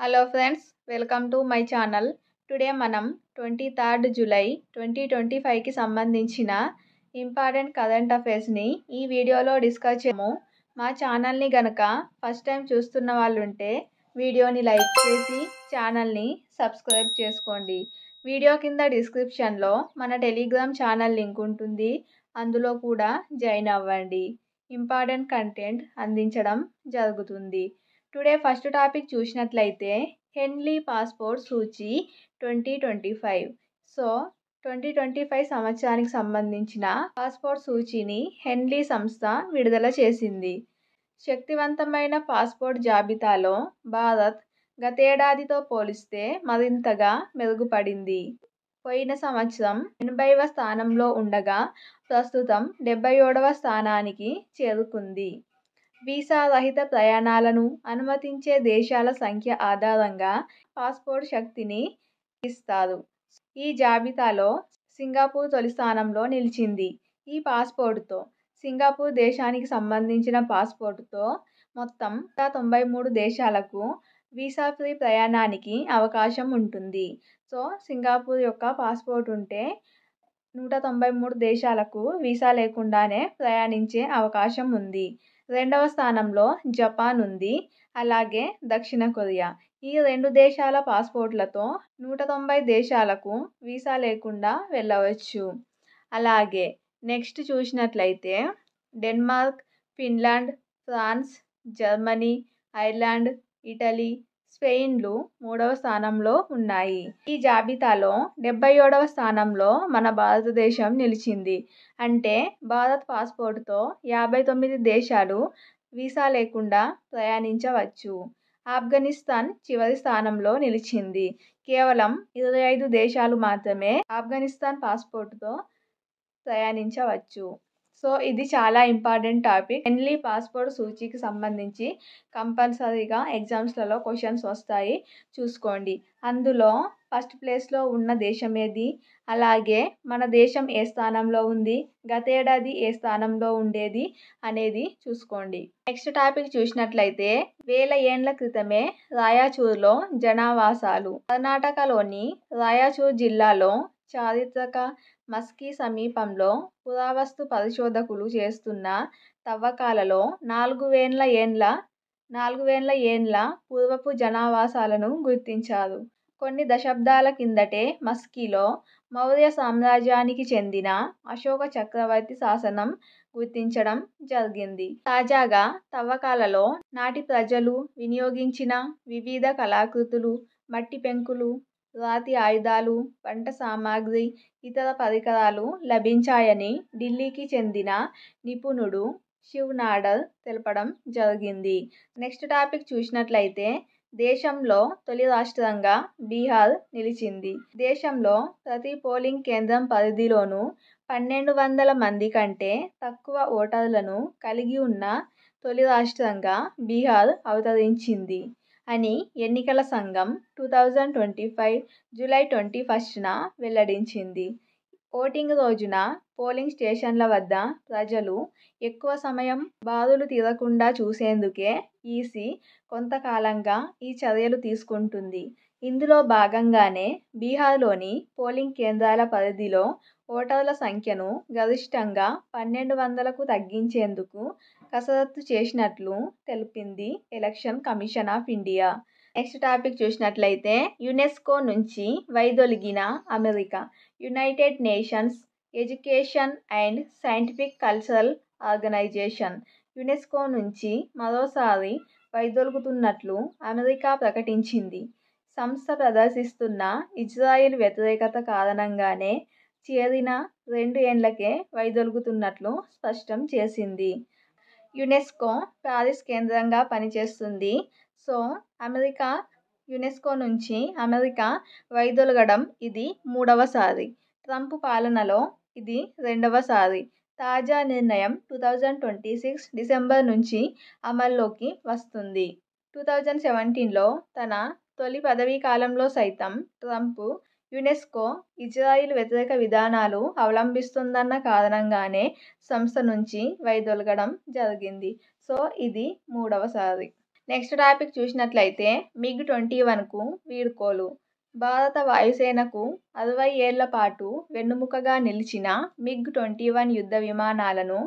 Hello friends, welcome to my channel. Today మనం 23 July 2025కి సంబంధించిన important current అఫైర్స్ని ఈ వీడియోలో డిస్కస్ చేద్దాము. మా ఛానల్ని గనక ఫస్ట్ టైం చూస్తున్న వాళ్ళు ఉంటే వీడియోని లైక్ చేసి ఛానల్ని సబ్స్క్రైబ్ చేసుకోండి. వీడియో కింద డిస్క్రిప్షన్లో మన టెలిగ్రామ్ ఛానల్ లింక్ ఉంటుంది, అందులో కూడా జాయిన్ అవ్వండి. ఇంపార్టెంట్ కంటెంట్ అందించడం జరుగుతుంది. టుడే ఫస్ట్ టాపిక్ చూసినట్లయితే హెన్లీ పాస్పోర్ట్ సూచి 2025. సో 2025 సంవత్సరానికి సంబంధించిన పాస్పోర్ట్ సూచీని హెన్లీ సంస్థ విడుదల చేసింది. శక్తివంతమైన పాస్పోర్ట్ జాబితాలో భారత్ గతేడాదితో పోలిస్తే మరింతగా మెరుగుపడింది. పోయిన సంవత్సరం 80వ స్థానంలో ఉండగా ప్రస్తుతం 77వ స్థానానికి చేరుకుంది. వీసా రహిత ప్రయాణాలను అనుమతించే దేశాల సంఖ్య ఆధారంగా పాస్పోర్ట్ శక్తిని ఇస్తారు. ఈ జాబితాలో సింగపూర్ తొలి స్థానంలో నిలిచింది. ఈ పాస్పోర్టుతో సింగపూర్ దేశానికి సంబంధించిన పాస్పోర్టుతో మొత్తం 193 దేశాలకు వీసా ఫ్రీ ప్రయాణానికి అవకాశం ఉంటుంది. సో సింగపూర్ యొక్క పాస్పోర్ట్ ఉంటే 193 దేశాలకు వీసా లేకుండానే ప్రయాణించే అవకాశం ఉంది. రెండవ స్థానంలో జపాన్ ఉంది, అలాగే దక్షిణ కొరియా. ఈ రెండు దేశాల పాస్పోర్ట్లతో 190 దేశాలకు వీసా లేకుండా వెళ్ళవచ్చు. అలాగే నెక్స్ట్ చూసినట్లయితే Denmark, Finland, France, Germany, Ireland, Italy, స్పెయిన్లు 3వ స్థానంలో ఉన్నాయి. ఈ జాబితాలో 77వ స్థానంలో మన భారతదేశం నిలిచింది. అంటే భారత్ పాస్పోర్టుతో 59 దేశాలు వీసా లేకుండా ప్రయాణించవచ్చు. ఆఫ్ఘనిస్తాన్ చివరి స్థానంలో నిలిచింది. కేవలం 25 దేశాలు మాత్రమే ఆఫ్ఘనిస్తాన్ పాస్పోర్టుతో ప్రయాణించవచ్చు. సో ఇది చాలా ఇంపార్టెంట్ టాపిక్. హెన్లీ పాస్పోర్ట్ సూచీకి సంబంధించి కంపల్సరీగా ఎగ్జామ్స్లలో క్వశ్చన్స్ వస్తాయి, చూసుకోండి. అందులో ఫస్ట్ ప్లేస్లో ఉన్న దేశం ఏది, అలాగే మన దేశం ఏ స్థానంలో ఉంది, గతేడాది ఏ స్థానంలో ఉండేది అనేది చూసుకోండి. నెక్స్ట్ టాపిక్ చూసినట్లయితే 1000 ఏండ్ల క్రితమే రాయచూరులో జనావాసాలు. కర్ణాటకలోని రాయచూర్ జిల్లాలో చారిత్రక మస్కీ సమీపంలో పురావస్తు పరిశోధకులు చేస్తున్న తవ్వకాలలో 4000 ఏండ్ల పూర్వపు జనావాసాలను గుర్తించారు. కొన్ని దశాబ్దాల కిందటే మస్కీలో మౌర్య సామ్రాజ్యానికి చెందిన అశోక చక్రవర్తి శాసనం గుర్తించడం జరిగింది. తాజాగా తవ్వకాలలో నాటి ప్రజలు వినియోగించిన వివిధ కళాకృతులు, మట్టి పెంకులు, రాతి ఆయుధాలు, వంట సామాగ్రి, ఇతర పరికరాలు లభించాయని ఢిల్లీకి చెందిన నిపుణుడు శివ్ నాడర్ తెలపడం జరిగింది. నెక్స్ట్ టాపిక్ చూసినట్లయితే దేశంలో తొలి రాష్ట్రంగా బీహార్ నిలిచింది. దేశంలో ప్రతి పోలింగ్ కేంద్రం పరిధిలోనూ 1200 మంది కంటే తక్కువ ఓటర్లను కలిగి ఉన్న తొలి రాష్ట్రంగా బీహార్ అవతరించింది అని ఎన్నికల సంఘం 2025 జూలై 21న వెల్లడించింది. ఓటింగ్ రోజున పోలింగ్ స్టేషన్ల వద్ద ప్రజలు ఎక్కువ సమయం బారులు తీరకుండా చూసేందుకే ఈసీ కొంతకాలంగా ఈ చర్యలు తీసుకుంటుంది. ఇందులో భాగంగానే బీహార్లోని పోలింగ్ కేంద్రాల పరిధిలో ఓటర్ల సంఖ్యను గరిష్ఠంగా 1200కు తగ్గించేందుకు కసరత్తు చేసినట్లు తెలిపింది election commission of India. Next topic చూసినట్లయితే యునెస్కో నుంచి వైదొలిగిన America. United nations education and scientific cultural organisation UNESCO నుంచి మరోసారి వైదొలుగుతున్నట్లు అమెరికా ప్రకటించింది. సంస్థ ప్రదర్శిస్తున్న ఇజ్రాయిల్ వ్యతిరేకత కారణంగానే చేరిన 2 ఏండ్లకే వైదొలుగుతున్నట్లు స్పష్టం చేసింది. యునెస్కో ప్యారిస్ కేంద్రంగా పనిచేస్తుంది. సో యునెస్కో నుంచి అమెరికా వైదొలగడం ఇది 3వసారి. ట్రంప్ పాలనలో ఇది 2వసారి. తాజా నిర్ణయం 2026 డిసెంబర్ నుంచి అమల్లోకి వస్తుంది. 2017లో తన తొలి పదవీ కాలంలో సైతం ట్రంప్ యునెస్కో ఇజ్రాయిల్ వ్యతిరేక విధానాలు అవలంబిస్తుందన్న కారణంగానే సంస్థ నుంచి వైదొలగడం జరిగింది. సో ఇది 3వసారి. నెక్స్ట్ టాపిక్ చూసినట్లయితే MiG-21కు వీడ్కోలు. భారత వాయుసేనకు 60 ఏళ్ల పాటు వెన్నెముకగా నిలిచిన MiG-21 యుద్ధ విమానాలను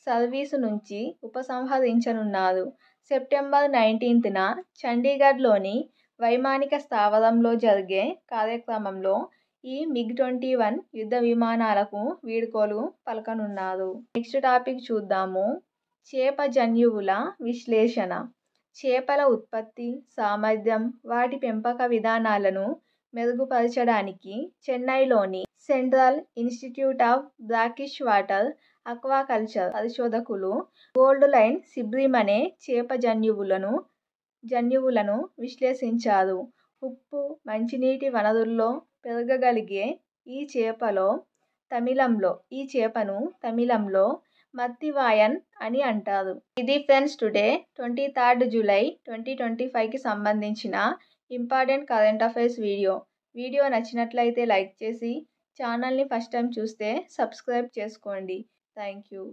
సర్వీసు నుంచి ఉపసంహరించనున్నారు. సెప్టెంబర్ 19న చండీగఢ్లోని వైమానిక స్థావరంలో జరిగే కార్యక్రమంలో ఈ MiG-21 యుద్ధ విమానాలకు వీడ్కోలు పలకనున్నారు. నెక్స్ట్ టాపిక్ చూద్దాము. చేప జన్యువుల విశ్లేషణ. చేపల ఉత్పత్తి సామర్థ్యం, వాటి పెంపక విధానాలను మెరుగుపరచడానికి చెన్నైలోని central institute of brackish water aquaculture పరిశోధకులు గోల్డ్ లైన్ సిబ్రిమ్ అనే చేప జన్యువులను విశ్లేషించారు. ఉప్పు, మంచినీటి వనరుల్లో పెరగగలిగే ఈ చేపను తమిళంలో మత్తివాయన్ అని అంటారు. ఇది ఫ్రెండ్స్ టుడే 23rd July 2025కి సంబంధించిన ఇంపార్టెంట్ కరెంట్ అఫైర్స్ వీడియో నచ్చినట్లయితే లైక్ చేసి ఛానల్ని ఫస్ట్ టైం చూస్తే సబ్స్క్రైబ్ చేసుకోండి. Thank you.